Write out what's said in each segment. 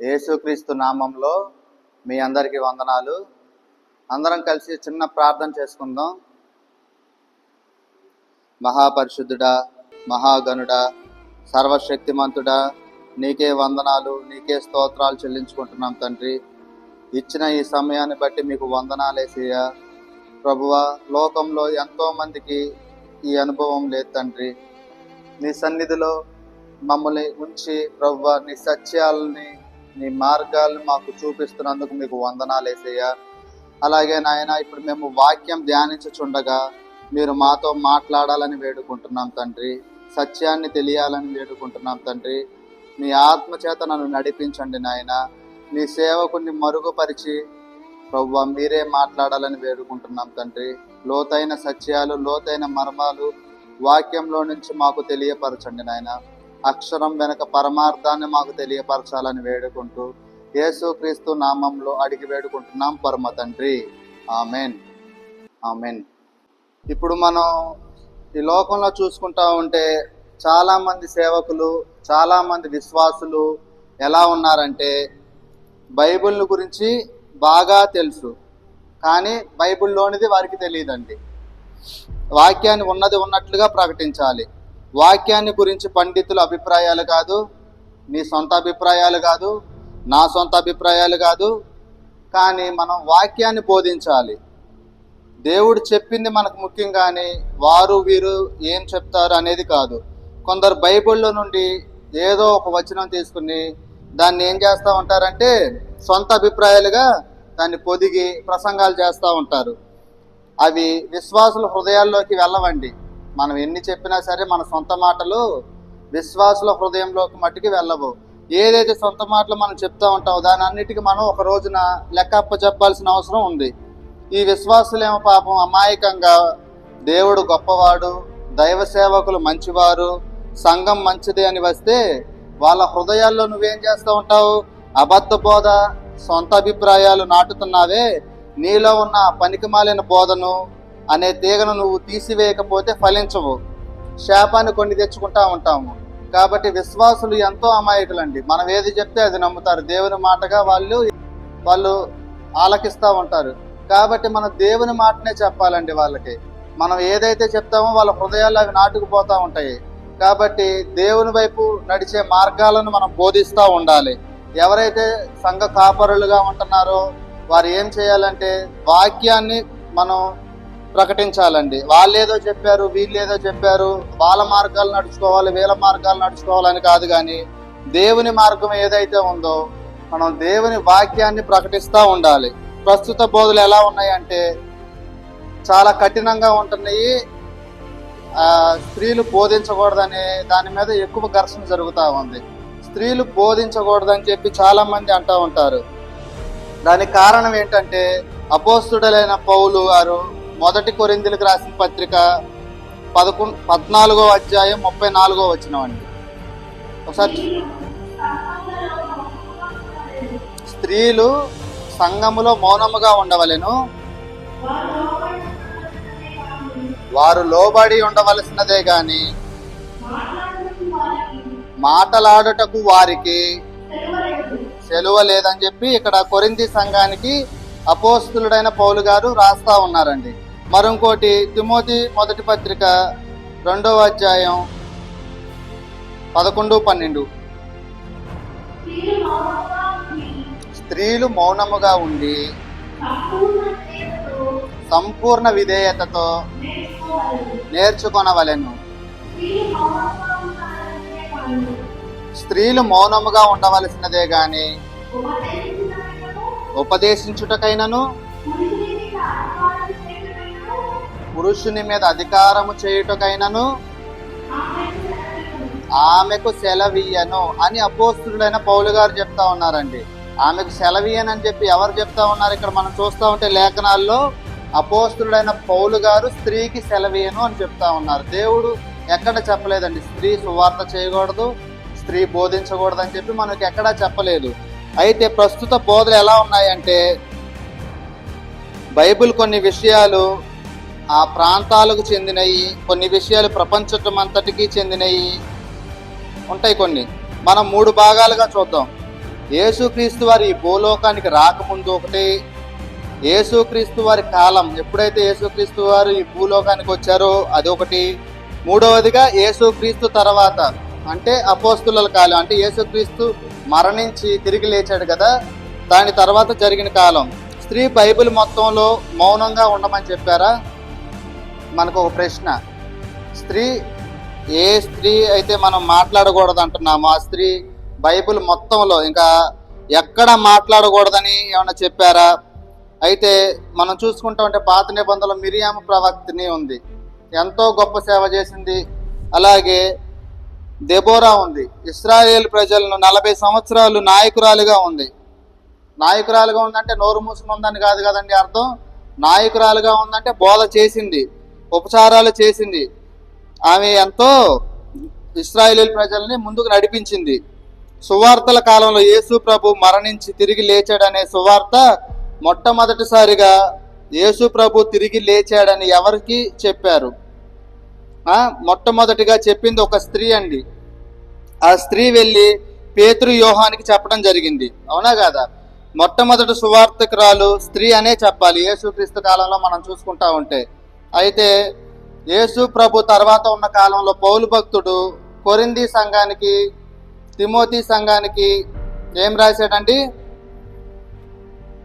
యేసుక్రీస్తు నామంలో మీ అందరికీ వందనాలు. అందరం కలిసి చిన్న ప్రార్థన చేసుకుందాం. మహాపరిశుద్ధుడా, మహాగణుడా, సర్వశక్తిమంతుడా, నీకే వందనాలు, నీకే స్తోత్రాలు చెల్లించుకుంటున్నాం తండ్రి. ఇచ్చిన ఈ సమయాన్ని బట్టి మీకు వందనాలేసయ్యా. ప్రభువా, లోకంలో ఎంతోమందికి ఈ అనుభవం లేదు తండ్రి. నీ సన్నిధిలో మమ్మల్ని ఉంచి ప్రభువా, నీ సత్యాలని, నీ మార్గాలను మాకు చూపిస్తున్నందుకు మీకు వందనాలేసయ్యా. అలాగే నాయన, ఇప్పుడు మేము వాక్యం ధ్యానించుచుండగా మీరు మాతో మాట్లాడాలని వేడుకుంటున్నాం తండ్రి. సత్యాన్ని తెలియాలని వేడుకుంటున్నాం తండ్రి. మీ ఆత్మచేత నన్ను నడిపించండి నాయన. నీ సేవకుని మరుగుపరిచి ప్రభువా, మీరే మాట్లాడాలని వేడుకుంటున్నాం తండ్రి. లోతైన సత్యాలు, లోతైన మర్మాలు వాక్యంలో నుంచి మాకు తెలియపరచండి నాయన. అక్షరం వెనక పరమార్థాన్ని మాకు తెలియపరచాలని వేడుకుంటూ యేసుక్రీస్తు నామంలో అడిగి వేడుకుంటున్నాం పరమ తండ్రి. Amen, amen. ఇప్పుడు మనం ఈ లోకంలో చూసుకుంటా ఉంటే చాలామంది సేవకులు, చాలామంది విశ్వాసులు ఎలా ఉన్నారంటే బైబిల్ గురించి బాగా తెలుసు, కానీ బైబిల్లోనిది వారికి తెలియదండి. వాక్యాన్ని ఉన్నది ఉన్నట్లుగా ప్రకటించాలి. వాక్యాన్ని గురించి పండితుల అభిప్రాయాలు కాదు, మీ సొంత అభిప్రాయాలు కాదు, నా సొంత అభిప్రాయాలు కాదు, కానీ మనం వాక్యాన్ని బోధించాలి. దేవుడు చెప్పింది మనకు ముఖ్యం, కానీ వారు వీరు ఏం చెప్తారు అనేది కాదు. కొందరు బైబిల్లో నుండి ఏదో ఒక వచనం తీసుకుని దాన్ని ఏం చేస్తూ ఉంటారంటే సొంత అభిప్రాయాలుగా దాన్ని పొదిగి ప్రసంగాలు చేస్తూ ఉంటారు. అవి విశ్వాసుల హృదయాల్లోకి వెళ్ళవండి. మనం ఎన్ని చెప్పినా సరే మన సొంత మాటలు విశ్వాసుల హృదయంలోకి మట్టికి వెళ్ళవు. ఏదైతే సొంత మాటలు మనం చెప్తూ ఉంటామో దాని అన్నిటికీ మనం ఒక రోజున లెక్కప్ప చెప్పాల్సిన అవసరం ఉంది. ఈ విశ్వాసులేమో పాపం అమాయకంగా దేవుడు గొప్పవాడు, దైవ సేవకులు మంచివారు, సంఘం మంచిది అని వస్తే వాళ్ళ హృదయాల్లో నువ్వేం చేస్తూ ఉంటావు? అబద్ధ బోధ, సొంత అభిప్రాయాలు నాటుతున్నావే. నీలో ఉన్న పనికిమాలిన బోధను అనే తీగను నువ్వు తీసివేయకపోతే ఫలించవు. శాపాన్ని కొన్ని తెచ్చుకుంటా ఉంటాము. కాబట్టి విశ్వాసులు ఎంతో అమాయకులండి. మనం ఏది చెప్తే అది నమ్ముతారు. దేవుని మాటగా వాళ్ళు ఆలకిస్తూ ఉంటారు. కాబట్టి మనం దేవుని మాటనే చెప్పాలండి వాళ్ళకి. మనం ఏదైతే చెప్తామో వాళ్ళ హృదయాల్లో అవి నాటుకుపోతూ ఉంటాయి. కాబట్టి దేవుని వైపు నడిచే మార్గాలను మనం బోధిస్తూ ఉండాలి. ఎవరైతే సంఘ కాపరులుగా ఉంటున్నారో వారు ఏం చేయాలంటే వాక్యాన్ని మనం ప్రకటించాలండి. వాళ్ళేదో చెప్పారు, వీళ్ళేదో చెప్పారు, వాళ్ళ మార్గాలు నడుచుకోవాలి, వీళ్ళ మార్గాలు నడుచుకోవాలని కాదు, కానీ దేవుని మార్గం ఏదైతే ఉందో మనం దేవుని వాక్యాన్ని ప్రకటిస్తూ ఉండాలి. ప్రస్తుత బోధలు ఎలా ఉన్నాయంటే చాలా కఠినంగా ఉంటున్నాయి. స్త్రీలు బోధించకూడదనే దాని మీద ఎక్కువ ఘర్షణ జరుగుతూ ఉంది. స్త్రీలు బోధించకూడదని చెప్పి చాలా మంది అంటూ ఉంటారు. దానికి కారణం ఏంటంటే అపోస్తుడైన పౌలు గారు 1 కొరింథీయులకు రాసిన పత్రిక 14వ అధ్యాయం 34వ వచనం అండి. ఒకసారి, స్త్రీలు సంఘములో మౌనముగా ఉండవలెను, వారు లోబడి ఉండవలసినదే గాని మాటలాడుటకు వారికి సెలవు లేదని చెప్పి ఇక్కడ కొరింథీ సంఘానికి అపోస్తులుడైన పౌలు గారు రాస్తా ఉన్నారండి. మరొకటి తిమోతి 1 పత్రిక 2వ అధ్యాయం 11-12. స్త్రీలు మౌనముగా ఉండి సంపూర్ణ విధేయతతో నేర్చుకొనవలెను. స్త్రీలు మౌనముగా ఉండవలసినదే గాని ఉపదేశించుటకైనను పురుషుని మీద అధికారము చేయుటకైనను ఆమెకు సెలవీయను అని అపోస్తులుడైన పౌలు గారు చెప్తా ఉన్నారండి. ఆమెకు సెలవీయనని చెప్పి ఎవరు చెప్తా ఉన్నారు? ఇక్కడ మనం చూస్తూ ఉంటే లేఖనాల్లో అపోస్తులుడైన పౌలు గారు స్త్రీకి సెలవీయను అని చెప్తా ఉన్నారు. దేవుడు ఎక్కడ చెప్పలేదండి స్త్రీ సువార్త చేయకూడదు, స్త్రీ బోధించకూడదు అని చెప్పి మనకి ఎక్కడా చెప్పలేదు. అయితే ప్రస్తుత బోధలు ఎలా ఉన్నాయంటే బైబిల్ కొన్ని విషయాలు ఆ ప్రాంతాలకు చెందినవి, కొన్ని విషయాలు ప్రపంచం అంతటికి చెందినవి ఉంటాయి. కొన్ని మనం 3 భాగాలుగా చూద్దాం. యేసుక్రీస్తు వారి ఈ భూలోకానికి రాకముందు ఒకటి, యేసుక్రీస్తు వారి కాలం ఎప్పుడైతే యేసుక్రీస్తు వారు ఈ భూలోకానికి వచ్చారో అది ఒకటి, మూడవదిగా యేసుక్రీస్తు తర్వాత అంటే అపోస్తుల కాలం, అంటే యేసుక్రీస్తు మరణించి తిరిగి లేచాడు కదా, దాని తర్వాత జరిగిన కాలం. స్త్రీ బైబిల్ మొత్తంలో మౌనంగా ఉండమని చెప్పారా? మనకు ఒక ప్రశ్న. ఏ స్త్రీ అయితే మనం మాట్లాడకూడదు అంటున్నామో ఆ స్త్రీ బైబిల్ మొత్తంలో ఇంకా ఎక్కడ మాట్లాడకూడదని ఏమన్నా చెప్పారా? అయితే మనం చూసుకుంటామంటే పాత నిబంధనలో మిరియాము ప్రవక్తిని ఉంది, ఎంతో గొప్ప సేవ చేసింది. అలాగే దెబోరా ఉంది, ఇశ్రాయేల్ ప్రజలను 40 సంవత్సరాలు నాయకురాలుగా ఉంది. నాయకురాలుగా ఉందంటే నోరు మూసుకుని ఉందని కాదు కదండి అర్థం. నాయకురాలుగా ఉందంటే బోధ చేసింది, ఉపచారాలు చేసింది. ఆమె ఎంతో ఇశ్రాయేల్ ప్రజల్ని ముందుకు నడిపించింది. సువార్తల కాలంలో యేసు ప్రభు మరణించి తిరిగి లేచాడనే సువార్త మొట్టమొదటిసారిగా యేసు ప్రభు తిరిగి లేచాడని ఎవరికి చెప్పారు? మొట్టమొదటిగా చెప్పింది ఒక స్త్రీ అండి. ఆ స్త్రీ వెళ్ళి పేతురు యోహానికి చెప్పడం జరిగింది, అవునా కదా? మొట్టమొదటి సువార్తికురాలు స్త్రీ అనే చెప్పాలి యేసుక్రీస్తు కాలంలో మనం చూసుకుంటా ఉంటే. అయితే యేసు ప్రభు తర్వాత ఉన్న కాలంలో పౌలు భక్తుడు కొరింథీ సంఘానికి, తిమోతి సంఘానికి ఏం రాశాడండి?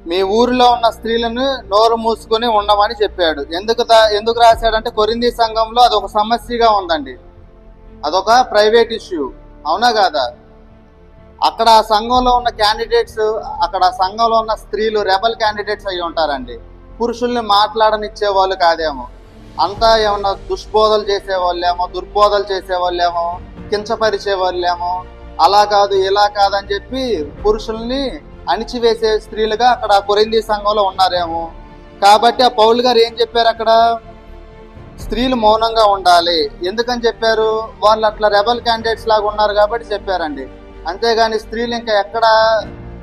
మీ ఊరిలో ఉన్న స్త్రీలను నోరు మూసుకొని ఉండమని చెప్పాడు. ఎందుకు రాశాడంటే కొరింథీ సంఘంలో అదొక సమస్యగా ఉందండి, అదొక ప్రైవేట్ ఇష్యూ, అవునా కాదా? అక్కడ ఆ సంఘంలో ఉన్న క్యాండిడేట్స్, అక్కడ ఆ సంఘంలో ఉన్న స్త్రీలు రెబల్ క్యాండిడేట్స్ అయి ఉంటారండి. పురుషుల్ని మాట్లాడనిచ్చే వాళ్ళు కాదేమో, అంతా ఏమన్నా దుష్బోధలు చేసేవాళ్ళేమో, దుర్బోధలు చేసేవాళ్ళేమో, కించపరిచే వాళ్ళేమో, అలా కాదు ఇలా కాదని చెప్పి పురుషుల్ని అణిచివేసే స్త్రీలుగా అక్కడ కొరింథీ సంఘంలో ఉన్నారేమో. కాబట్టి ఆ పౌలు గారు ఏం చెప్పారు? అక్కడ స్త్రీలు మౌనంగా ఉండాలి. ఎందుకని చెప్పారు? వాళ్ళు అట్లా రెబల్ క్యాండిడేట్స్ లాగా ఉన్నారు కాబట్టి చెప్పారండి. అంతేగాని స్త్రీలు ఇంకా ఎక్కడ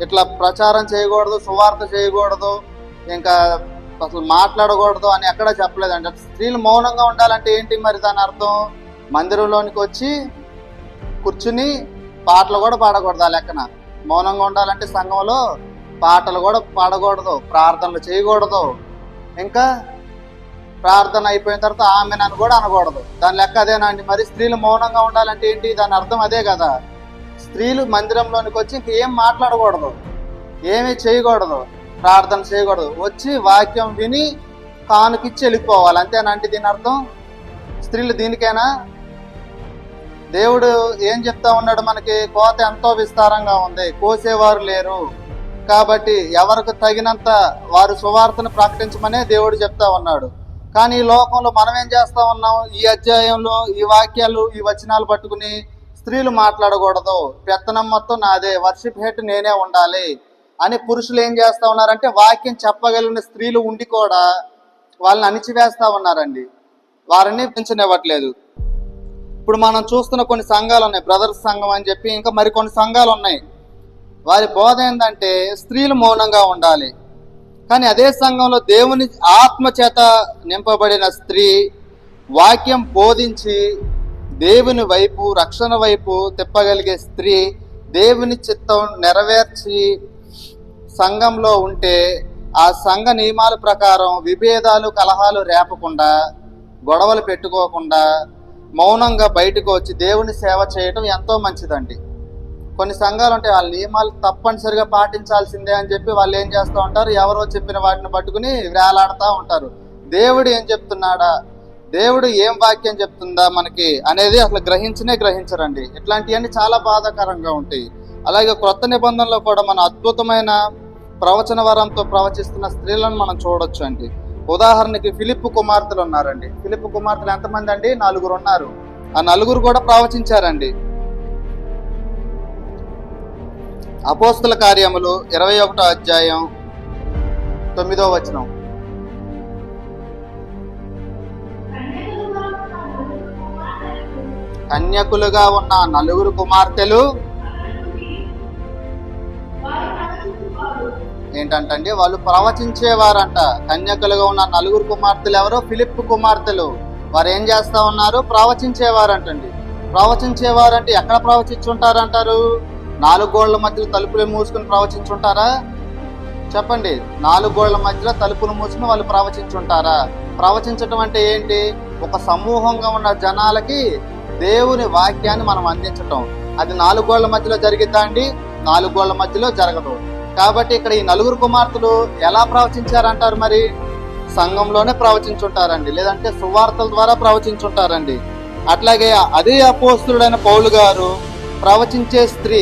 ఇట్లా ప్రచారం చేయకూడదు, సువార్త చేయకూడదు, ఇంకా అసలు మాట్లాడకూడదు అని ఎక్కడ చెప్పలేదండి. స్త్రీలు మౌనంగా ఉండాలంటే ఏంటి మరి దాని అర్థం? మందిరంలోనికి వచ్చి కూర్చుని పాటలు కూడా పాడకూడదు. ఆ లెక్కన మౌనంగా ఉండాలంటే సంఘంలో పాటలు కూడా పాడకూడదు, ప్రార్థనలు చేయకూడదు, ఇంకా ప్రార్థన అయిపోయిన తర్వాత ఆమెనని కూడా అనకూడదు. దాని లెక్క అదేనండి. మరి స్త్రీలు మౌనంగా ఉండాలంటే ఏంటి? దాని అర్థం అదే కదా. స్త్రీలు మందిరంలోనికి వచ్చి ఇంకేం మాట్లాడకూడదు, ఏమీ చేయకూడదు, ప్రార్థన చేయకూడదు, వచ్చి వాక్యం విని కానుకిచ్చి వెళ్ళిపోవాలి, అంతేనండి దీని అర్థం. స్త్రీలు దీనికైనా దేవుడు ఏం చెప్తా ఉన్నాడు మనకి? కోత ఎంతో విస్తారంగా ఉంది, కోసేవారు లేరు, కాబట్టి ఎవరికి తగినంత వారు సువార్తను ప్రకటించమనే దేవుడు చెప్తా ఉన్నాడు. కానీ ఈ లోకంలో మనం ఏం చేస్తా ఉన్నాం? ఈ అధ్యాయంలో ఈ వాక్యాలు, ఈ వచనాలు పట్టుకుని స్త్రీలు మాట్లాడకూడదు, పెత్తనం మొత్తం నాదే, వర్షిప్ హెడ్ నేనే ఉండాలి అని పురుషులు ఏం చేస్తా ఉన్నారంటే వాక్యం చెప్పగలిగిన స్త్రీలు ఉండి కూడా వాళ్ళని అణిచివేస్తా ఉన్నారండి, వారిని పెంచనివ్వట్లేదు. ఇప్పుడు మనం చూస్తున్న కొన్ని సంఘాలు ఉన్నాయి, బ్రదర్స్ సంఘం అని చెప్పి ఇంకా మరికొన్ని సంఘాలు ఉన్నాయి. వారి బోధ ఏంటంటే స్త్రీలు మౌనంగా ఉండాలి. కానీ అదే సంఘంలో దేవుని ఆత్మ చేత నింపబడిన స్త్రీ వాక్యం బోధించి దేవుని వైపు, రక్షణ వైపు తిప్పగలిగే స్త్రీ దేవుని చిత్తం నెరవేర్చి సంఘంలో ఉంటే ఆ సంఘ నియమాల ప్రకారం విభేదాలు, కలహాలు రేపకుండా, గొడవలు పెట్టుకోకుండా మౌనంగా బయటకు వచ్చి దేవుని సేవ చేయటం ఎంతో మంచిదండి. కొన్ని సంఘాలు ఉంటాయి, వాళ్ళ నియమాలు తప్పనిసరిగా పాటించాల్సిందే అని చెప్పి వాళ్ళు ఏం చేస్తూ ఉంటారు? ఎవరో చెప్పిన వాటిని పట్టుకుని వేలాడుతూ ఉంటారు. దేవుడు ఏం చెప్తున్నాడా, దేవుడు ఏం వాక్యం చెప్తుందా మనకి అనేది అసలు గ్రహించరండి. ఇట్లాంటివన్నీ చాలా బాధాకరంగా ఉంటాయి. అలాగే క్రొత్త నిబంధనలో కూడా మన అద్భుతమైన ప్రవచన వరంతో ప్రవచిస్తున్న స్త్రీలను మనం చూడొచ్చు అండి. ఉదాహరణకి ఫిలిప్పు కుమార్తెలు ఉన్నారండి. ఫిలిప్పు కుమార్తెలు ఎంతమంది అండి? 4 ఉన్నారు. ఆ 4 కూడా ప్రవచించారండి. అపోస్తుల కార్యములు 21వ అధ్యాయం 9వ వచనం. కన్యకులుగా ఉన్న 4 కుమార్తెలు ఏంటంటే వాళ్ళు ప్రవచించేవారంట. కన్యకులుగా ఉన్న 4 కుమార్తెలు ఎవరు? ఫిలిప్పు కుమార్తెలు. వారు ఏం చేస్తా ఉన్నారు? ప్రవచించేవారంటండి. ప్రవచించేవారంటే ఎక్కడ ప్రవచించుంటారంటారు? 4 గోడల మధ్యలో తలుపులు మూసుకుని ప్రవచించుంటారా? చెప్పండి. 4 గోడల మధ్యలో తలుపులు మూసుకుని వాళ్ళు ప్రవచించుంటారా? ప్రవచించటం అంటే ఏంటి? ఒక సమూహంగా ఉన్న జనాలకి దేవుని వాక్యాన్ని మనం అందించటం. అది 4 గోడల మధ్యలో జరిగిద్దా అండి? 4 గోడల మధ్యలో జరగదు. కాబట్టి ఇక్కడ ఈ 4 కుమార్తెలు ఎలా ప్రవచించారంటారు? మరి సంఘంలోనే ప్రవచించుంటారండి, లేదంటే సువార్తల ద్వారా ప్రవచించుంటారండి. అట్లాగే అదే అపోస్తులుడైన పౌలు గారు ప్రవచించే స్త్రీ,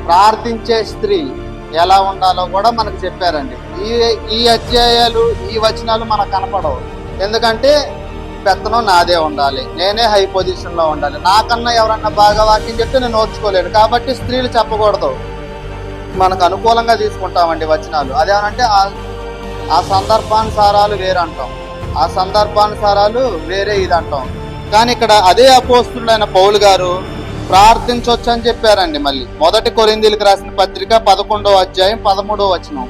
ప్రార్థించే స్త్రీ ఎలా ఉండాలో కూడా మనకు చెప్పారండి. ఈ అధ్యాయాలు, ఈ వచనాలు మనకు కనపడవు. ఎందుకంటే పెత్తనం నాదే ఉండాలి, నేనే హై పొజిషన్ లో ఉండాలి, నాకన్నా ఎవరన్నా బాగా వాక్యం చెప్తే నేను ఓర్చుకోలేను, కాబట్టి స్త్రీలు చెప్పకూడదు. మనకు అనుకూలంగా తీసుకుంటామండి వచనాలు. అదేమనంటే ఆ సందర్భానుసారాలు వేరే అంటాం, ఆ సందర్భానుసారాలు వేరే ఇది అంటాం. కానీ ఇక్కడ అదే అపోస్తులైన పౌలు గారు ప్రార్థించవచ్చు అని చెప్పారండి. మళ్ళీ 1 కొరింథీయులకు రాసిన పత్రిక 11వ అధ్యాయం 13వ వచనం.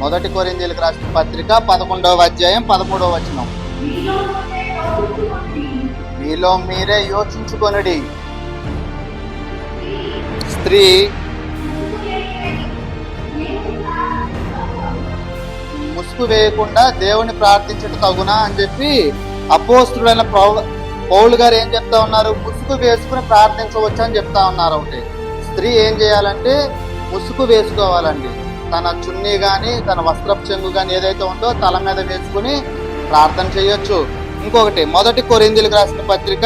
మొదటి కొరింథీయులకు రాసిన పత్రిక 11వ అధ్యాయం 13వ వచనం. మీలో మీరే యోచించుకొనుడి, స్త్రీ ముసుగు వేయకుండా దేవుని ప్రార్థించడం తగునా అని చెప్పి అపోస్తులైన పౌలు గారు ఏం చెప్తా ఉన్నారు? ముసుగు వేసుకుని ప్రార్థించవచ్చు అని చెప్తా ఉన్నారు. ఒకటి, స్త్రీ ఏం చేయాలంటే ముసుగు వేసుకోవాలండి. తన చున్నీ గాని, తన వస్త్రపు చెంగు గాని ఏదైతే ఉందో తల మీద వేసుకుని ప్రార్థన చేయొచ్చు. ఇంకొకటి, 1 కొరింథీయులకు రాసిన పత్రిక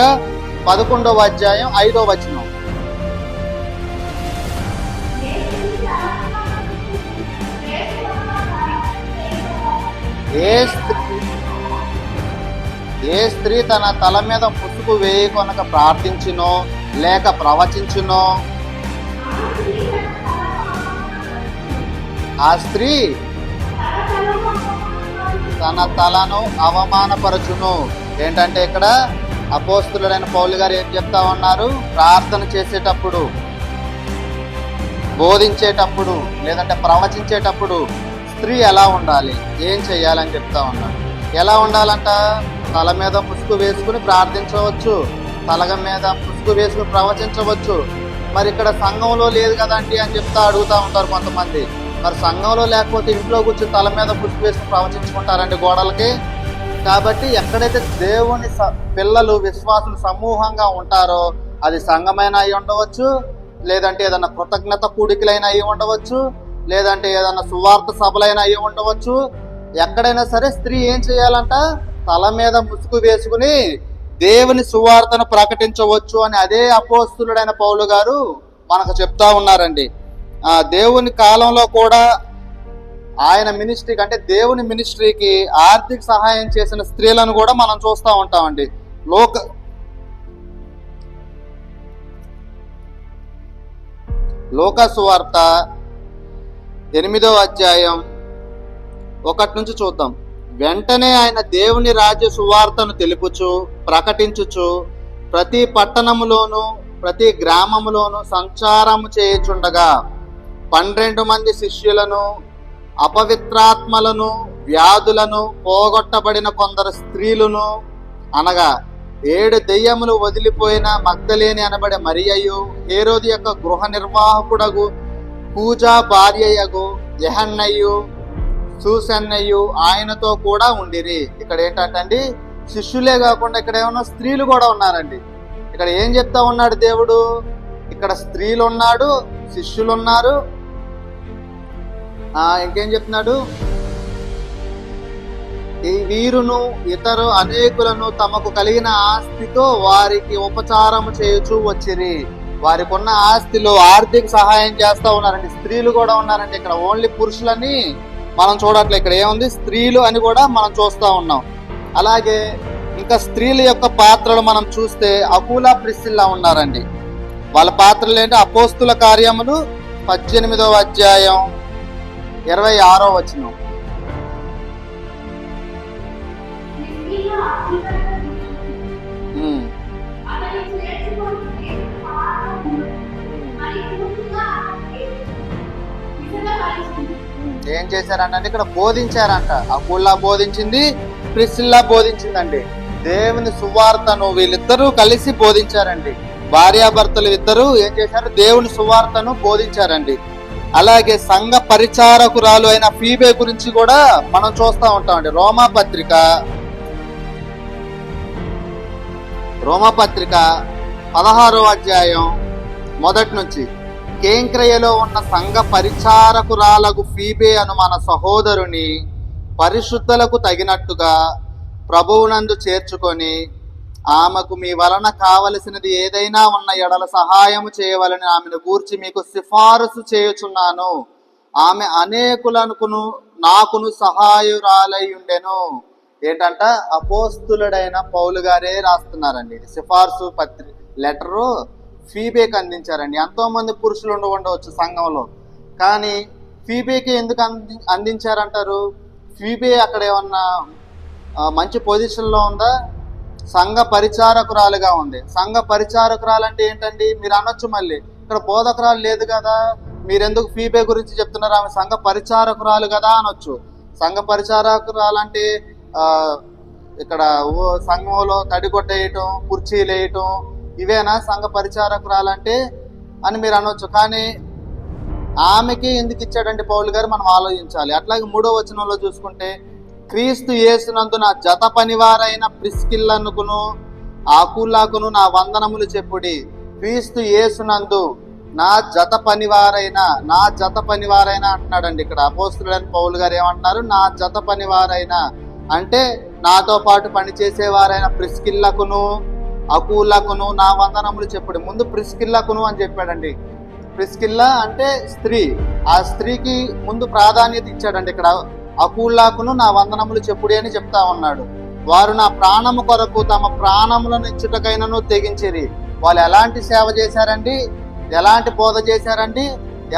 11వ అధ్యాయం 5వ వచనం. ఏ స్త్రీ తన తల మీద ముసుగు వేయకొనక ప్రార్థించునో లేక ప్రవచించునో ఆ స్త్రీ తన తలను అవమానపరచును. ఏంటంటే ఇక్కడ అపోస్తులుడైన పౌలు గారు ఏం చెప్తా ఉన్నారు? ప్రార్థన చేసేటప్పుడు, బోధించేటప్పుడు, లేదంటే ప్రవచించేటప్పుడు స్త్రీ ఎలా ఉండాలి, ఏం చెయ్యాలని చెప్తా ఉన్నారు. ఎలా ఉండాలంట? తల మీద ముసుగు వేసుకుని ప్రార్థించవచ్చు, తలగ మీద ముసుగు వేసుకుని ప్రవచించవచ్చు. మరి ఇక్కడ సంఘంలో లేదు కదండి అని చెప్తా అడుగుతా ఉంటారు కొంతమంది. మరి సంఘంలో లేకపోతే ఇంట్లో కూర్చొని తల మీద ముసుగు వేసుకుని ప్రవచించుకుంటారండి గోడలకి. కాబట్టి ఎక్కడైతే దేవుని పిల్లలు, విశ్వాసులు సమూహంగా ఉంటారో అది సంఘమైనా అయి ఉండవచ్చు, లేదంటే ఏదైనా కృతజ్ఞత కూడికలైనా అయి ఉండవచ్చు, లేదంటే ఏదైనా సువార్త సభలైనా అయి ఉండవచ్చు. ఎక్కడైనా సరే స్త్రీ ఏం చేయాలంట? తల మీద ముసుగు వేసుకుని దేవుని సువార్తను ప్రకటించవచ్చు అని అదే అపోస్తులుడైన పౌలు గారు మనకు చెప్తా ఉన్నారండి. దేవుని కాలంలో కూడా ఆయన మినిస్ట్రీకి, అంటే దేవుని మినిస్ట్రీకి ఆర్థిక సహాయం చేసిన స్త్రీలను కూడా మనం చూస్తూ ఉంటామండి. లూకా సువార్త 8వ అధ్యాయం 1 నుంచి చూద్దాం. వెంటనే ఆయన దేవుని రాజ్య సువార్తను తెలుపుచు ప్రకటించుచు ప్రతి పట్టణములోను ప్రతి గ్రామములోను సంచారము చేయుచుండగా 12 మంది శిష్యులను, అపవిత్రాత్మలను, వ్యాధులను పోగొట్టబడిన కొందరు స్త్రీలను, అనగా 7 దెయ్యములు వదిలిపోయిన మగ్దలేని అనబడే మరియయు, హేరోది యొక్క గృహ నిర్వాహకుడగు కూజా భార్యయగు యెహన్నయు, సూసన్నయు ఆయనతో కూడా ఉండిరి. ఇక్కడ ఏంటంటే శిష్యులే కాకుండా ఇక్కడ ఏమన్నా స్త్రీలు కూడా ఉన్నారండి. ఇక్కడ ఏం చెప్తా ఉన్నాడు దేవుడు? ఇక్కడ స్త్రీలు ఉన్నాడు, శిష్యులు ఉన్నారు, ఇంకేం చెప్తున్నాడు? ఈ వీరును ఇతరు అనేకులను తమకు కలిగిన ఆస్తితో వారికి ఉపచారము చేయుచూ వచ్చిరి. వారికి ఉన్న ఆస్తిలో ఆర్థిక సహాయం చేస్తా ఉన్నారండి. స్త్రీలు కూడా ఉన్నారండి. ఇక్కడ ఓన్లీ పురుషులని మనం చూడట్లే, ఇక్కడ ఏముంది? స్త్రీలు అని కూడా మనం చూస్తా ఉన్నాం. అలాగే ఇంకా స్త్రీల యొక్క పాత్రలు మనం చూస్తే అకూలా, ప్రిస్సిల్లా ఉన్నారండి. వాళ్ళ పాత్రలు ఏంటి? అపోస్తుల కార్యములు 18వ అధ్యాయం 26వ వచనం. ఏం చేశారంటే ఇక్కడ బోధించారంట. అకూలా బోధించింది, ప్రిస్సిల్లా బోధించిందండి. దేవుని సువార్తను వీళ్ళిద్దరూ కలిసి బోధించారండి. భార్యాభర్తలు ఇద్దరు ఏం చేశారు? దేవుని సువార్తను బోధించారండి. అలాగే సంఘ పరిచారకురాలు అయిన ఫీబే గురించి కూడా మనం చూస్తూ ఉంటామండి. రోమాపత్రిక 16వ అధ్యాయం మొదటి నుంచి, కేంక్రయలో ఉన్న సంఘ పరిచారకురాలకు ఫీబే అను మన సహోదరుని పరిశుద్ధులకు తగినట్టుగా ప్రభువునందు చేర్చుకొని ఆమెకు మీ వలన కావలసినది ఏదైనా ఉన్న ఎడల సహాయము చేయవలని ఆమెను గూర్చి మీకు సిఫారసు చేయుచున్నాను. ఆమె అనేకులనుకును నాకును సహాయురాలై ఉండెను. ఏంటంట? అపోస్తులుడైన పౌలు గారే రాస్తున్నారండి. ఇది సిఫార్సు లెటరు ఫీబేకి అందించారండి. ఎంతో మంది పురుషులు ఉండవచ్చు సంఘంలో, కానీ ఫీబేకి ఎందుకు అందించారంటారు? ఫీబే అక్కడ ఏమన్నా మంచి పొజిషన్లో ఉందా? సంఘ పరిచారకురాలుగా ఉంది. సంఘ పరిచారకురాలు అంటే ఏంటండి? మీరు అనొచ్చు, మళ్ళీ ఇక్కడ బోధకురాలు లేదు కదా, మీరెందుకు ఫీబే గురించి చెప్తున్నారు? ఆమె సంఘ పరిచారకురాలు కదా అనొచ్చు. సంఘ పరిచారకురాలు అంటే ఇక్కడ సంఘంలో తడిగొట్టేయటం, కుర్చీలు వేయటం, ఇవేనా సంఘ పరిచారకురాలంటే అని మీరు అనొచ్చు. కానీ ఆమెకి ఎందుకు ఇచ్చాడంటే పౌలు గారు, మనం ఆలోచించాలి. అట్లాగే 3వ వచనంలో చూసుకుంటే, క్రీస్తు యేసునందు నా జత పనివారైన ప్రిస్కిల్లనుకును ఆకులాకును నా వందనములు చెప్పుడి. క్రీస్తు యేసునందు నా జత పనివారైన అంటున్నాడండి. ఇక్కడ అపోస్తులుడైన పౌలు గారు ఏమంటున్నారు? నా జత పనివారైన అంటే నాతో పాటు పనిచేసేవారైన ప్రిస్కిల్లకును అకులకును నా వందనములు చెప్పుడి. ముందు ప్రిస్కిల్లకును అని చెప్పాడండి. ప్రిస్కిల్లా అంటే స్త్రీ. ఆ స్త్రీకి ముందు ప్రాధాన్యత ఇచ్చాడండి. ఇక్కడ అకులాకును నా వందనములు చెప్పుడి అని చెప్తా ఉన్నాడు. వారు నా ప్రాణము కొరకు తమ ప్రాణములను ఇచ్చుటకైనను తెగించిరి. వాళ్ళు ఎలాంటి సేవ చేశారండి? ఎలాంటి బోధ చేశారండి?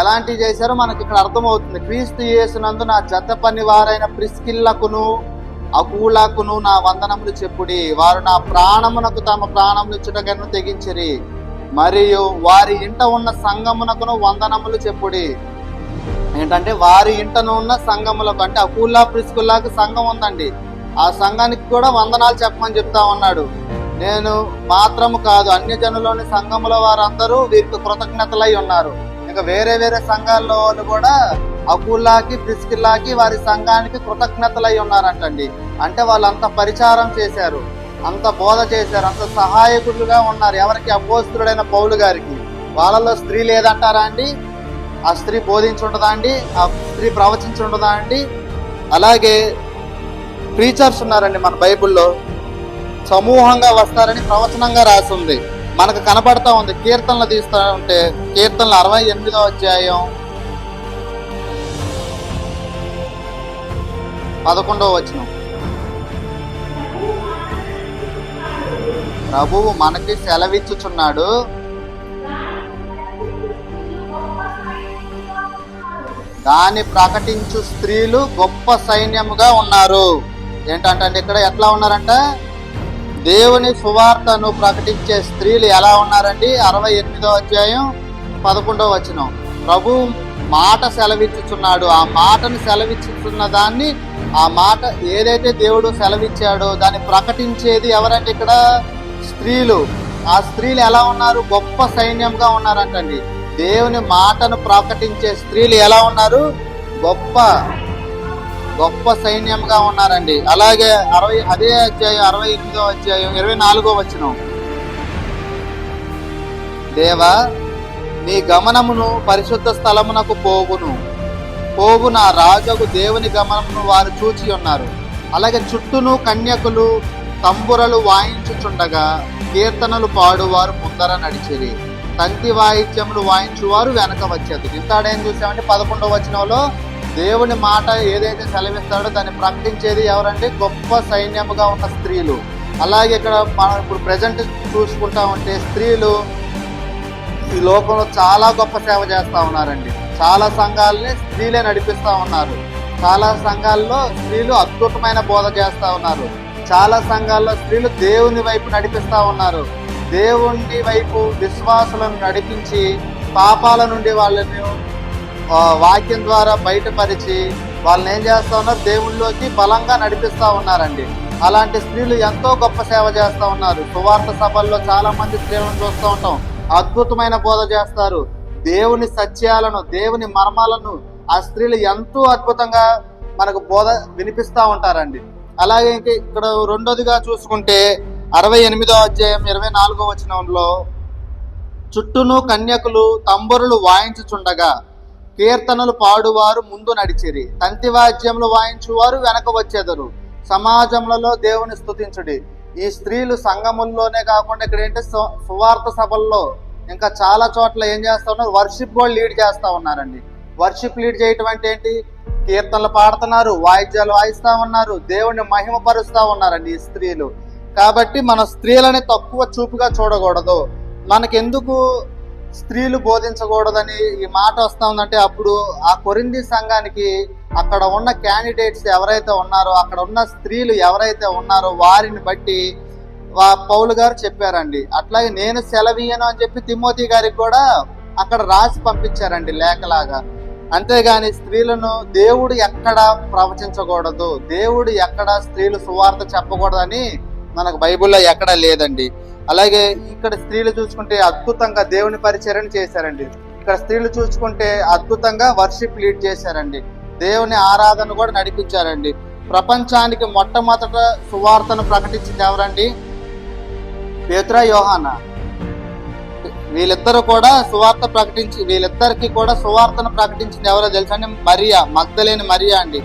ఎలాంటివి చేశారో మనకి ఇక్కడ అర్థమవుతుంది. క్రీస్తు యేసునందు నా జత పని వారైన ప్రిస్కిల్లకును అకులాకును నా వందనములు చెప్పుడి. వారు నా ప్రాణమునకు తమ ప్రాణములు ఇచ్చుటకైనను తెగించిరి. మరియు వారి ఇంట ఉన్న సంఘమునకును వందనములు చెప్పుడి. ఏంటంటే వారి ఇంటను ఉన్న సంఘములకు, అంటే అకుల్లా ప్రిస్కుల్లాకి సంఘం ఉందండి, ఆ సంఘానికి కూడా వందనాలు చెప్పమని చెప్తా ఉన్నాడు. నేను మాత్రము కాదు, అన్య జనులోని సంఘముల వారందరూ వీరికి కృతజ్ఞతలై ఉన్నారు. ఇంకా వేరే వేరే సంఘాల్లో వాళ్ళు కూడా అకుల్లాకి ప్రిస్కిల్లాకి వారి సంఘానికి కృతజ్ఞతలై ఉన్నారంటండి. అంటే వాళ్ళు అంత పరిచారం చేశారు, అంత బోధ చేశారు, అంత సహాయకులుగా ఉన్నారు. ఎవరికి? అపోస్తులుడైన పౌలు గారికి. వాళ్ళలో స్త్రీ లేదంటారా అండి? ఆ స్త్రీ బోధించుండదా అండి? ఆ స్త్రీ ప్రవచించుండదా అండి? అలాగే ప్రీచర్స్ ఉన్నారండి మన బైబిల్లో, సమూహంగా వస్తారని ప్రవచనంగా రాసి ఉంది, మనకు కనపడతా ఉంది. కీర్తనలు తీస్తూ ఉంటే, కీర్తనలు 68వ అధ్యాయం 11వ వచనం, ప్రభువు మనకి సెలవిచ్చుచున్నాడు, దాన్ని ప్రకటించు స్త్రీలు గొప్ప సైన్యముగా ఉన్నారు. ఏంటంటే ఇక్కడ ఎట్లా ఉన్నారంట? దేవుని సువార్తను ప్రకటించే స్త్రీలు ఎలా ఉన్నారండి? 68వ అధ్యాయం 11వ వచనం, ప్రభు మాట సెలవిచ్చుచున్నాడు. ఆ మాటను సెలవిచ్చుతున్న దాన్ని, ఆ మాట ఏదైతే దేవుడు సెలవిచ్చాడో దాన్ని ప్రకటించేది ఎవరంటే ఇక్కడ స్త్రీలు. ఆ స్త్రీలు ఎలా ఉన్నారు? గొప్ప సైన్యంగా ఉన్నారంటండి. దేవుని మాటను ప్రకటించే స్త్రీలు ఎలా ఉన్నారు? గొప్ప సైన్యంగా ఉన్నారండి. అలాగే అదే అధ్యాయం 68వ అధ్యాయం 24వ వచనం, దేవా నీ గమనమును పరిశుద్ధ స్థలమునకు పోవు నా రాజుకు దేవుని గమనమును వారు చూచి ఉన్నారు. అలాగే చుట్టూను కన్యకులు తంబురలు వాయించుచుండగా కీర్తనలు పాడువారు ముందర నడిచిరి, తంతి వాయిద్యములు వాయించువారు వెనక వచ్చేది. ఇంతాడేం చూసామంటే 11వ వచనంలో దేవుని మాట ఏదైతే సెలవిస్తాడో దాన్ని ప్రకటించేది ఎవరంటే గొప్ప సైన్యముగా ఉన్న స్త్రీలు. అలాగే ఇక్కడ మనం ఇప్పుడు ప్రజెంట్ చూసుకుంటా ఉంటే స్త్రీలు ఈ లోకంలో చాలా గొప్ప సేవ చేస్తూ ఉన్నారండి. చాలా సంఘాలని స్త్రీలే నడిపిస్తూ ఉన్నారు. చాలా సంఘాల్లో స్త్రీలు అద్భుతమైన బోధ చేస్తూ ఉన్నారు. చాలా సంఘాల్లో స్త్రీలు దేవుని వైపు నడిపిస్తూ ఉన్నారు. దేవుని వైపు విశ్వాసులను నడిపించి పాపాల నుండి వాళ్ళని వాక్యం ద్వారా బయటపరిచి వాళ్ళని ఏం చేస్తూ ఉన్నారు? దేవుళ్ళలోకి బలంగా నడిపిస్తూ ఉన్నారండి. అలాంటి స్త్రీలు ఎంతో గొప్ప సేవ చేస్తూ ఉన్నారు. సువార్త సభల్లో చాలా మంది స్త్రీలను చూస్తూ ఉంటాం. అద్భుతమైన బోధ చేస్తారు. దేవుని సత్యాలను, దేవుని మర్మాలను ఆ స్త్రీలు ఎంతో అద్భుతంగా మనకు బోధ వినిపిస్తూ ఉంటారండి. అలాగే ఇక్కడ రెండోదిగా చూసుకుంటే 68వ అధ్యాయం 24వ వచనంలో, చుట్టూను కన్యకులు తంబురులు వాయించుచుండగా కీర్తనలు పాడువారు ముందు నడిచిరి, తంతి వాద్యములు వాయించువారు వెనక వచ్చేదరు, సమాజములలో దేవుని స్తుతించుడి. ఈ స్త్రీలు సంఘముల్లోనే కాకుండా ఇక్కడ ఏంటి, సువార్త సభల్లో ఇంకా చాలా చోట్ల ఏం చేస్తా ఉన్నారు, వర్షిప్ కూడా లీడ్ చేస్తా ఉన్నారండి. వర్షిప్ లీడ్ చేయటం అంటే ఏంటి, కీర్తనలు పాడుతున్నారు, వాయిద్యాలు వాయిస్తా ఉన్నారు, దేవుణ్ణి మహిమపరుస్తా ఉన్నారండి ఈ స్త్రీలు. కాబట్టి మన స్త్రీలని తక్కువ చూపుగా చూడకూడదు. మనకెందుకు స్త్రీలు బోధించకూడదని ఈ మాట వస్తా ఉందంటే, అప్పుడు ఆ కొరింథీ సంఘానికి అక్కడ ఉన్న క్యాండిడేట్స్ ఎవరైతే ఉన్నారో, అక్కడ ఉన్న స్త్రీలు ఎవరైతే ఉన్నారో వారిని బట్టి పౌలు గారు చెప్పారండి. అట్లాగే నేను సెలవీయను అని చెప్పి తిమోతి గారికి కూడా అక్కడ రాసి పంపించారండి లేఖలాగా. అంతేగాని స్త్రీలను దేవుడు ఎక్కడ ప్రవచించకూడదు, దేవుడు ఎక్కడ స్త్రీలు సువార్త చెప్పకూడదని మనకు బైబిల్లో ఎక్కడా లేదండి. అలాగే ఇక్కడ స్త్రీలు చూసుకుంటే అద్భుతంగా దేవుని పరిచర్యన చేశారండి. ఇక్కడ స్త్రీలు చూసుకుంటే అద్భుతంగా వర్షిప్ లీడ్ చేశారండి. దేవుని ఆరాధన కూడా నడిపించారండి. ప్రపంచానికి మొట్టమొదట సువార్తను ప్రకటించింది ఎవరండి? పేతురు, యోహానా. వీళ్ళిద్దరికి కూడా సువార్తను ప్రకటించింది ఎవరో తెలుసా అండి? మరియా, మగ్దలేని మరియా అండి.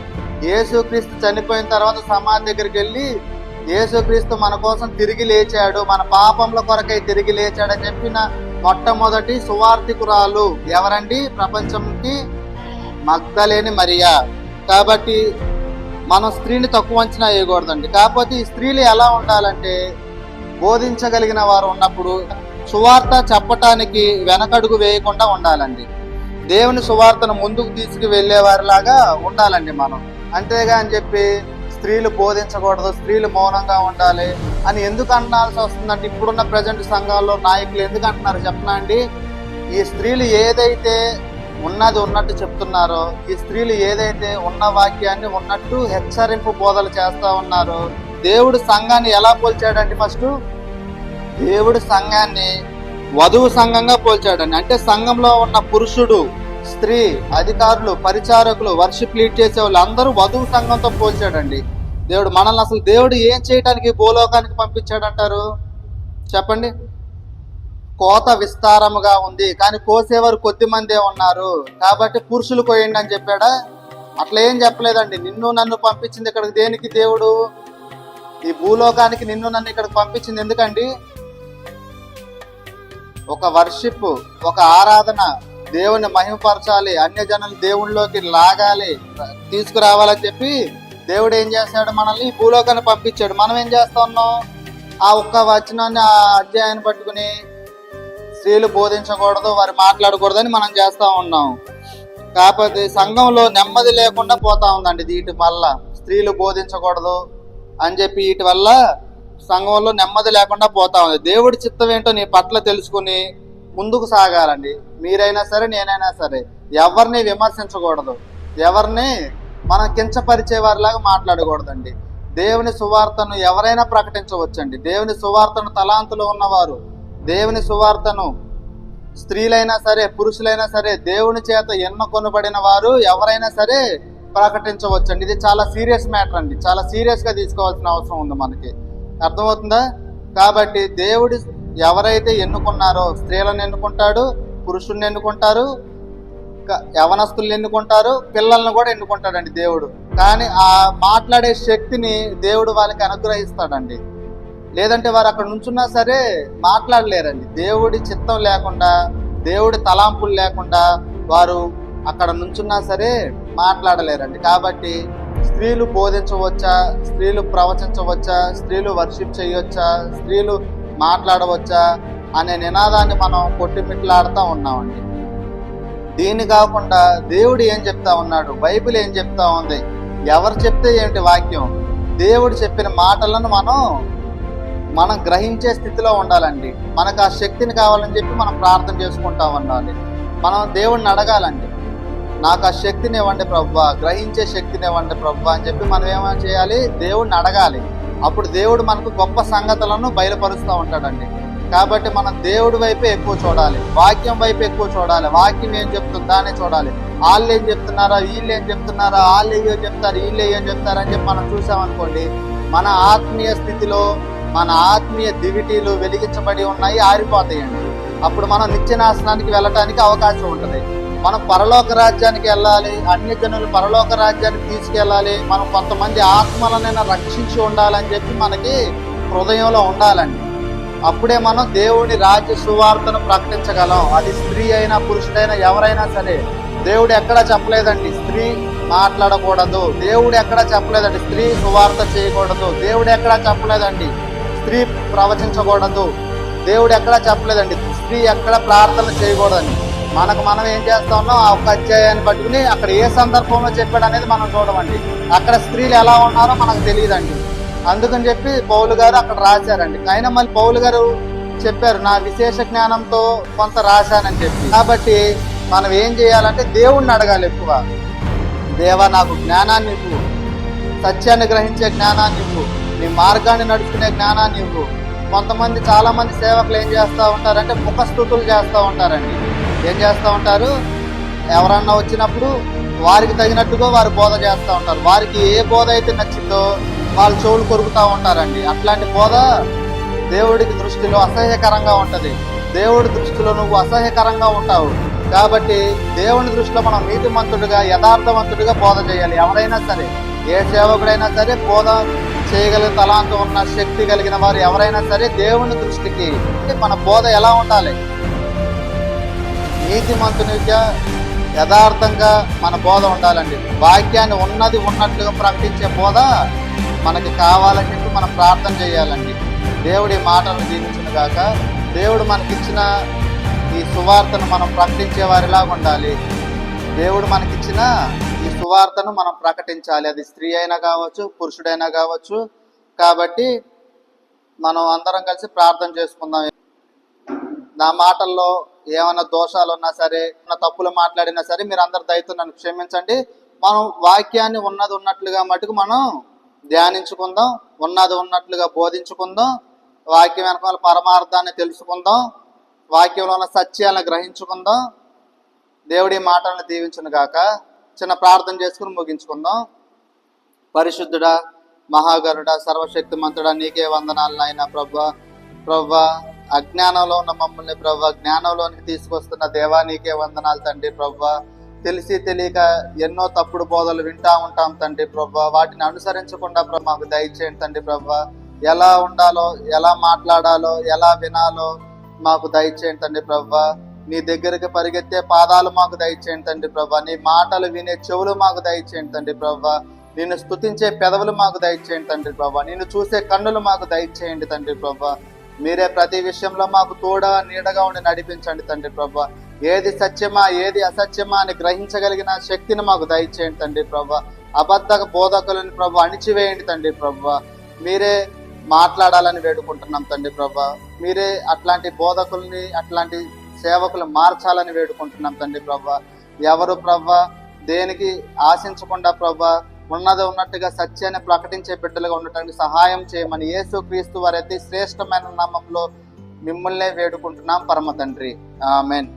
యేసుక్రీస్తు చనిపోయిన తర్వాత సమాధి దగ్గరికి వెళ్ళి, యేసుక్రీస్తు మన కోసం తిరిగి లేచాడు, మన పాపంల కొరకై తిరిగి లేచాడని చెప్పిన మొట్టమొదటి సువార్తికురాలు ఎవరండి ప్రపంచంకి? మగ్దలేని మరియా. కాబట్టి మనం స్త్రీని తక్కువ అంచనా వేయకూడదండి. కాకపోతే ఈ స్త్రీలు ఎలా ఉండాలంటే, బోధించగలిగిన వారు ఉన్నప్పుడు సువార్త చెప్పటానికి వెనకడుగు వేయకుండా ఉండాలండి. దేవుని సువార్తను ముందుకు తీసుకు వెళ్ళేవారిలాగా ఉండాలండి మనం. అంతేగా అని చెప్పి స్త్రీలు బోధించకూడదు, స్త్రీలు మౌనంగా ఉండాలి అని ఎందుకు అనాల్సి వస్తుందంటే, ఇప్పుడున్న ప్రజెంట్ సంఘాల్లో నాయకులు ఎందుకు అంటున్నారు చెప్పనా అండి? ఈ స్త్రీలు ఏదైతే ఉన్నది ఉన్నట్టు చెప్తున్నారో, ఈ స్త్రీలు ఏదైతే ఉన్న వాక్యాన్ని ఉన్నట్టు హెచ్చరింపు బోధలు చేస్తా ఉన్నారో, దేవుడు సంఘాన్ని ఎలా పోల్చాడంటే, ఫస్ట్ దేవుడు సంఘాన్ని వధువు సంఘంగా పోల్చాడండి. అంటే సంఘంలో ఉన్న పురుషుడు, స్త్రీ, అధికారులు, పరిచారకులు, వర్షిప్ లీడ్ చేసే వాళ్ళు అందరూ వధువు సంఘంతో పోల్చాడండి దేవుడు. మనల్ని అసలు దేవుడు ఏం చేయడానికి భూలోకానికి పంపించాడంటారు చెప్పండి? కోత విస్తారముగా ఉంది కానీ కోసేవారు కొద్ది మందే ఉన్నారు, కాబట్టి పురుషులు కోయండి అని చెప్పాడా? అట్లా ఏం చెప్పలేదండి. నిన్ను నన్ను పంపించింది ఇక్కడికి దేనికి? దేవుడు ఈ భూలోకానికి నిన్ను నన్ను ఇక్కడికి పంపించింది ఎందుకండి? ఒక వర్షిప్, ఒక ఆరాధన, దేవుని మహిమపరచాలి, అన్యజనులు దేవుళ్ళలోకి లాగాలి, తీసుకురావాలని చెప్పి దేవుడు ఏం చేశాడు? మనల్ని ఈ భూలోకాన్ని పంపించాడు. మనం ఏం చేస్తా ఉన్నాం? ఆ ఒక్క వచనాన్ని, ఆ అధ్యాయాన్ని పట్టుకుని స్త్రీలు బోధించకూడదు, వారు మాట్లాడకూడదని మనం చేస్తా ఉన్నాం. కాకపోతే సంఘంలో నెమ్మది లేకుండా పోతా ఉందండి వీటి వల్ల. స్త్రీలు బోధించకూడదు అని చెప్పి వీటి వల్ల సంఘంలో నెమ్మది లేకుండా పోతా ఉంది. దేవుడి చిత్తం ఏంటో నీ పట్ల తెలుసుకుని ముందుకు సాగాలండి. మీరైనా సరే, నేనైనా సరే ఎవరిని విమర్శించకూడదు, ఎవరిని మనం కించపరిచే వారిలాగా మాట్లాడకూడదండి. దేవుని సువార్తను ఎవరైనా ప్రకటించవచ్చండి. దేవుని సువార్తను తలాంతులు ఉన్నవారు, దేవుని సువార్తను స్త్రీలైనా సరే, పురుషులైనా సరే, దేవుని చేత ఎన్నుకొనబడిన వారు ఎవరైనా సరే ప్రకటించవచ్చండి. ఇది చాలా సీరియస్ మ్యాటర్ అండి. చాలా సీరియస్ గా తీసుకోవాల్సిన అవసరం ఉంది మనకి. అర్థమవుతుందా? కాబట్టి దేవుడు ఎవరైతే ఎన్నుకున్నారో, స్త్రీలను ఎన్నుకుంటాడు, పురుషుల్ని ఎన్నుకుంటారు, యవనస్తుల్ని ఎన్నుకుంటారు, పిల్లలను కూడా ఎన్నుకుంటాడండి దేవుడు. కానీ ఆ మాట్లాడే శక్తిని దేవుడు వాళ్ళకి అనుగ్రహిస్తాడండి. లేదంటే వారు అక్కడ నుంచున్నా సరే మాట్లాడలేరండి. దేవుడి చిత్తం లేకుండా, దేవుడి తలాంపులు లేకుండా వారు అక్కడ నుంచున్నా సరే మాట్లాడలేరండి. కాబట్టి స్త్రీలు బోధించవచ్చా, స్త్రీలు ప్రవచించవచ్చా, స్త్రీలు వర్షిప్ చేయవచ్చా, స్త్రీలు మాట్లాడవచ్చా అనే నినాదాన్ని మనం కొట్టిమిట్లాడుతూ ఉన్నామండి. దీన్ని కాకుండా దేవుడు ఏం చెప్తా ఉన్నాడు, బైబిల్ ఏం చెప్తా ఉంది, ఎవరు చెప్తే ఏంటి వాక్యం, దేవుడు చెప్పిన మాటలను మనం గ్రహించే స్థితిలో ఉండాలండి. మనకు ఆ శక్తిని కావాలని చెప్పి మనం ప్రార్థన చేసుకుంటా ఉండాలి. మనం దేవుడిని అడగాలండి, నాకు ఆ శక్తిని ఇవ్వండి ప్రభువా, గ్రహించే శక్తిని ఇవ్వండి ప్రభువా అని చెప్పి మనం ఏమైనా చేయాలి? దేవుడిని అడగాలి. అప్పుడు దేవుడు మనకు గొప్ప సంగతులను బయలుపరుస్తూ ఉంటాడండి. కాబట్టి మనం దేవుడి వైపే ఎక్కువ చూడాలి, వాక్యం వైపు ఎక్కువ చూడాలి. వాక్యం ఏం చెప్తుందా అని చూడాలి. వాళ్ళు ఏం చెప్తున్నారా, వీళ్ళు ఏం చెప్తున్నారా, వాళ్ళు ఏం చెప్తారు, వీళ్ళు ఏం చెప్తారు అని చెప్పి మనం చూసామనుకోండి, మన ఆత్మీయ స్థితిలో మన ఆత్మీయ దివిటీలు వెలిగించబడి ఉన్నాయి, ఆరిపోతాయండి. అప్పుడు మనం నిత్యనాశనానికి వెళ్ళటానికి అవకాశం ఉంటుంది. మనం పరలోక రాజ్యానికి వెళ్ళాలి, అన్య జనులు పరలోక రాజ్యానికి తీసుకెళ్ళాలి, మనం కొంతమంది ఆత్మలనైనా రక్షించి ఉండాలని చెప్పి మనకి హృదయంలో ఉండాలండి. అప్పుడే మనం దేవుడి రాజ్య సువార్తను ప్రకటించగలం. అది స్త్రీ అయినా పురుషుడైనా ఎవరైనా సరే. దేవుడు ఎక్కడా చెప్పలేదండి స్త్రీ మాట్లాడకూడదు, దేవుడు ఎక్కడా చెప్పలేదండి స్త్రీ సువార్త చేయకూడదు, దేవుడు ఎక్కడా చెప్పలేదండి స్త్రీ ప్రవచించకూడదు, దేవుడు ఎక్కడా చెప్పలేదండి స్త్రీ ఎక్కడ ప్రార్థన చేయకూడదని. మనం ఏం చేస్తా ఉన్నాం, ఆ ఒక్క అధ్యాయాన్ని పట్టుకుని అక్కడ ఏ సందర్భంలో చెప్పాడు అనేది మనం చూడమండి. అక్కడ స్త్రీలు ఎలా ఉన్నారో మనకు తెలియదండి. అందుకని చెప్పి పౌలు గారు అక్కడ రాశారండి. అయినా మళ్ళీ పౌలు గారు చెప్పారు, నా విశేష జ్ఞానంతో కొంత రాశానని చెప్పి. కాబట్టి మనం ఏం చేయాలంటే దేవుణ్ణి అడగాలి ఎక్కువ. దేవా, నాకు జ్ఞానాన్ని ఇవ్వు, సత్యాన్ని గ్రహించే జ్ఞానాన్ని ఇవ్వు, నీ మార్గాన్ని నడుచుకునే జ్ఞానాన్ని ఇవ్వు. చాలా మంది సేవకులు ఏం చేస్తూ ఉంటారంటే ముఖస్థుతులు చేస్తూ ఉంటారండి. ఏం చేస్తూ ఉంటారు, ఎవరన్నా వచ్చినప్పుడు వారికి తగినట్టుగా వారు బోధ చేస్తూ ఉంటారు. వారికి ఏ బోధ అయితే నచ్చిందో వాళ్ళు చెవులు కొరుకుతూ ఉంటారండి. అట్లాంటి బోధ దేవుడికి దృష్టిలో అసహ్యకరంగా ఉంటుంది. దేవుడి దృష్టిలో నువ్వు అసహ్యకరంగా ఉంటావు. కాబట్టి దేవుని దృష్టిలో మనం నీతిమంతుడిగా యథార్థవంతుడిగా బోధ చేయాలి. ఎవరైనా సరే, ఏ సేవకుడైనా సరే, బోధ చేయగలిగిన తలాంతం ఉన్న శక్తి కలిగిన వారు ఎవరైనా సరే, దేవుని దృష్టికి మన బోధ ఎలా ఉండాలి, నీతిమంతునిగా యథార్థంగా మన బోధ ఉండాలండి. వాక్యాన్ని ఉన్నది ఉన్నట్లుగా ప్రకటించే బోధ మనకి కావాలని చెప్పి మనం ప్రార్థన చేయాలండి. దేవుడి మాటలను దీవించును గాక. దేవుడు మనకిచ్చిన ఈ సువార్తను మనం ప్రకటించే వారిలాగా ఉండాలి. దేవుడు మనకిచ్చిన ఈ సువార్తను మనం ప్రకటించాలి. అది స్త్రీ అయినా కావచ్చు, పురుషుడైనా కావచ్చు. కాబట్టి మనం అందరం కలిసి ప్రార్థన చేసుకుందాం. నా మాటల్లో ఏమైనా దోషాలు ఉన్నా సరే, తప్పులు మాట్లాడినా సరే, మీరు అందరు దయతో నన్ను క్షమించండి. మనం వాక్యాన్ని ఉన్నది ఉన్నట్లుగా మటుకు మనం ధ్యానించుకుందాం, ఉన్నది ఉన్నట్లుగా బోధించుకుందాం, వాక్యం వెనకాల పరమార్థాన్ని తెలుసుకుందాం, వాక్యంలో ఉన్న సత్యాలను గ్రహించుకుందాం. దేవుడి మాటలను దీవించును గాక. చిన్న ప్రార్థన చేసుకుని ముగించుకుందాం. పరిశుద్ధుడా, మహాగరుడా, సర్వశక్తిమంతుడా, నీకే వందనాలు నాయనా. ప్రభువా, అజ్ఞానంలో ఉన్న మమ్మల్ని ప్రభువా జ్ఞానంలోనికి తీసుకొస్తున్న దేవా, నీకే వందనాలు తండ్రి. ప్రభువా, తెలిసి తెలియక ఎన్నో తప్పుడు బోధలు వింటా ఉంటాం తండ్రి. ప్రభువా, వాటిని అనుసరించకుండా మాకు దయచేయండి తండ్రి. ప్రభువా, ఎలా ఉండాలో, ఎలా మాట్లాడాలో, ఎలా వినాలో మాకు దయచేయండి తండ్రి. ప్రభువా, నీ దగ్గరికి పరిగెత్తే పాదాలు మాకు దయచేయండి తండ్రి. ప్రభువా, నీ మాటలు వినే చెవులు మాకు దయచేయండి తండ్రి. ప్రభువా, నిన్ను స్తుతించే పెదవులు మాకు దయచేయండి తండ్రి. ప్రభువా, నిన్ను చూసే కన్నులు మాకు దయచేయండి తండ్రి. ప్రభువా, మీరే ప్రతి విషయంలో మాకు తోడా నీడగా ఉండి నడిపించండి తండ్రి. ప్రభువా, ఏది సత్యమా ఏది అసత్యమా అని గ్రహించగలిగిన శక్తిని మాకు దయచేయండి తండ్రి. ప్రభువా, అబద్ధ బోధకులని ప్రభు అణిచివేయండి తండ్రి. ప్రభువా, మీరే మాట్లాడాలని వేడుకుంటున్నాం తండ్రి. ప్రభువా, మీరే అట్లాంటి బోధకుల్ని, అట్లాంటి సేవకులు మార్చాలని వేడుకుంటున్నాం తండ్రి. ప్రభువా, ఎవరు ప్రభువా దేనికి ఆశించకుండా ప్రభువా ఉన్నది ఉన్నట్టుగా సత్యాన్ని ప్రకటించే బిడ్డలుగా ఉండటానికి సహాయం చేయమని యేసుక్రీస్తు వారి అతి శ్రేష్టమైన నామంలో మిమ్మల్నే వేడుకుంటున్నాం పరమ తండ్రి. ఆమేన్.